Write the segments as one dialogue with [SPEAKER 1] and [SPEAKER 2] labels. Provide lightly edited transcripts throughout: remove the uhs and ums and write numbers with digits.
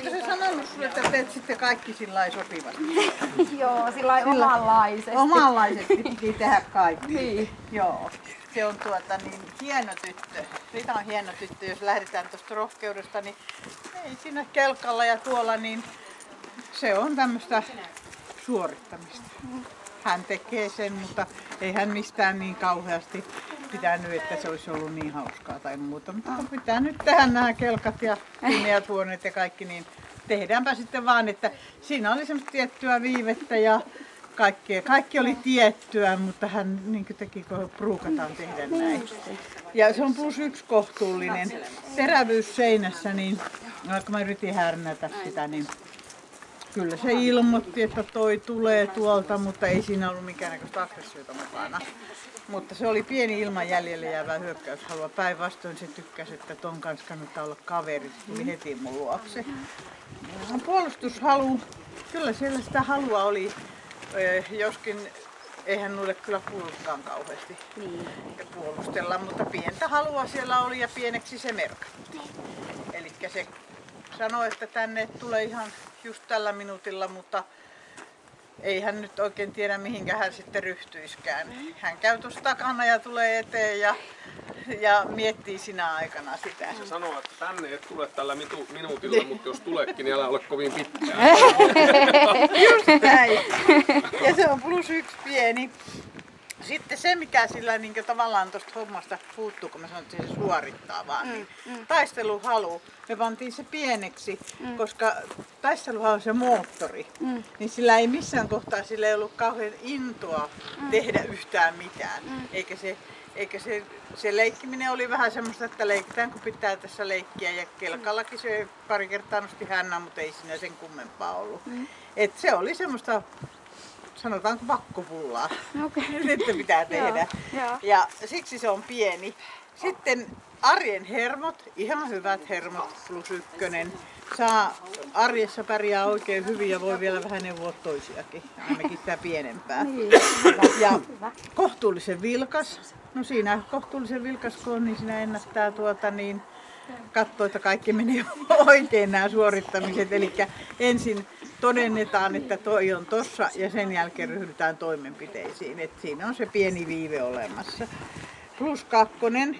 [SPEAKER 1] Oliko se sanonut sulle, että teet sitten kaikki sillä lailla sopivasti?
[SPEAKER 2] Joo, sillä omanlaisesti.
[SPEAKER 1] Omanlaisesti piti tehdä kaikki.
[SPEAKER 2] Niin.
[SPEAKER 1] Joo. Se on hieno tyttö. Rita on hieno tyttö, jos lähdetään tuosta rohkeudesta, niin ei siinä kelkalla ja tuolla, niin se on tämmöistä suorittamista. Hän tekee sen, mutta ei hän mistään niin kauheasti pitänyt, että se olisi ollut niin hauskaa tai muuta. Mutta kun pitää nyt tehdä nämä kelkat ja pimeät huoneet ja kaikki, niin tehdäänpä sitten vaan, että siinä oli semmoista tiettyä viivettä ja kaikkea. Kaikki oli tiettyä, mutta hän niin teki, kun pruukataan tehdä näin. Ja se on +1 kohtuullinen. Terävyys seinässä, niin kun mä yritin härnätä sitä, niin kyllä se ilmoitti, että toi tulee tuolta, mutta ei siinä ollut minkäännäköistä aggressiota mukana. Mutta se oli pieni ilman jäljelle jäävää hyökkäyshalua. Päinvastoin se tykkäsi, että ton kanssa kannattaa olla kaveri. Se tuli heti mun luokse. Puolustushalu, kyllä siellä sitä halua oli, joskin eihän noille kyllä kuulutkaan kauheasti puolustella, mutta pientä halua siellä oli ja pieneksi se merkattiin. Elikkä se sanoi, että tänne tulee ihan just tällä minuutilla, mutta ei hän nyt oikein tiedä mihinkä hän sitten ryhtyiskään. Hän käy tuossa takana ja tulee eteen ja miettii sinä aikana sitä.
[SPEAKER 3] Se sanoo, että tänne et tule tällä minuutilla, mutta jos tuleekin, niin älä ole kovin pitkään.
[SPEAKER 1] Just näin. Ja se on +1 pieni. Sitten se, mikä sillä niin tavallaan tuosta hommasta puuttuu, kun mä sanoin, että se suorittaa vaan, niin taisteluhalu. Me pantiin se pieneksi, koska taisteluhalu on se moottori, niin sillä ei missään kohtaa sillä ei ollut kauhean intoa tehdä yhtään mitään. Eikä se leikkiminen oli vähän semmoista, että leikitään kun pitää tässä leikkiä ja kelkallakin se pari kertaa nosti hännän, mutta ei siinä sen kummempaa ollut. Et se oli semmoista, sanotaanko pakkopullaa, että pitää tehdä. Ja siksi se on pieni. Sitten arjen hermot, ihan hyvät hermot +1. Saa arjessa pärjää oikein hyvin ja voi vielä vähän neuvoa toisiakin, ainakin sitä pienempää. Ja kohtuullisen vilkas. No siinä kohtuullisen vilkas kun on, niin siinä ennättää katsoo, että kaikki menee oikein nämä suorittamiset. Eli ensin todennetaan, että toi on tossa ja sen jälkeen ryhdytään toimenpiteisiin. Et siinä on se pieni viive olemassa. +2.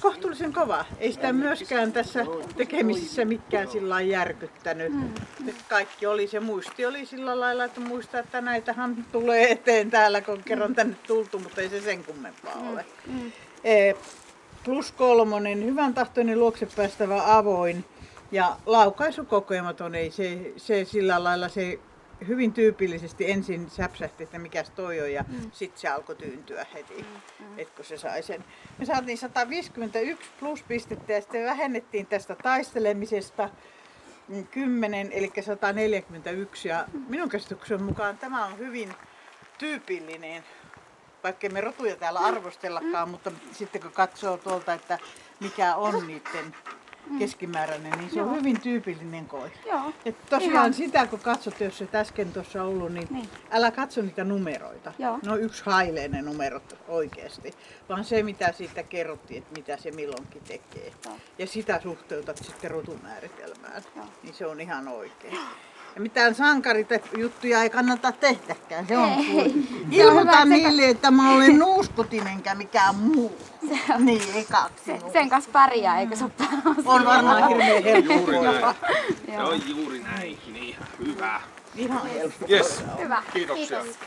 [SPEAKER 1] Kohtuullisen kova. Ei sitä myöskään tässä tekemisissä mikään sillä lailla järkyttänyt. Kaikki oli, se muisti oli sillä lailla, että muistaa, että näitähän tulee eteen täällä, kun kerran tänne tultu, mutta ei se sen kummempaa ole. +3. Hyvän tahtoinen luokse päästävä avoin ja laukaisukokeematon. Ei se sillä lailla se hyvin tyypillisesti ensin säpsähti, että mikäs toi on ja sitten se alkoi tyyntyä heti, kun se sai sen. Me saatiin 151 pluspistettä ja sitten vähennettiin tästä taistelemisesta 10, eli 141. Ja minun käsityksen mukaan tämä on hyvin tyypillinen, vaikka me rotuja täällä arvostellakaan, mutta sitten kun katsoo tuolta, että mikä on niiden keskimääräinen, niin se on hyvin tyypillinen koira. Et tosiaan sitä kun katsot, jos et äsken tuossa ollut, niin älä katso niitä numeroita. Ne on yksihaileinen numerot oikeasti, vaan se mitä siitä kerrottiin, että mitä se milloinkin tekee. Ja sitä suhteutat sitten rotumääritelmään, niin se on ihan oikein. Ja mitään sankarijuttuja ei kannata tehdäkään, se on ilmoita niille, että mä olen nuuskotinen enkä mikään muu. Niin, ei kaksi.
[SPEAKER 2] Sen kanssa pärjää, eikö se ole paras?
[SPEAKER 1] On varmaan hirveän helppo.
[SPEAKER 3] Juuri näin. Se on juuri näin. Niin, hyvä.
[SPEAKER 1] Ihan helppo.
[SPEAKER 3] Yes.
[SPEAKER 2] Hyvä.
[SPEAKER 3] Kiitoksia.
[SPEAKER 2] Kiitos.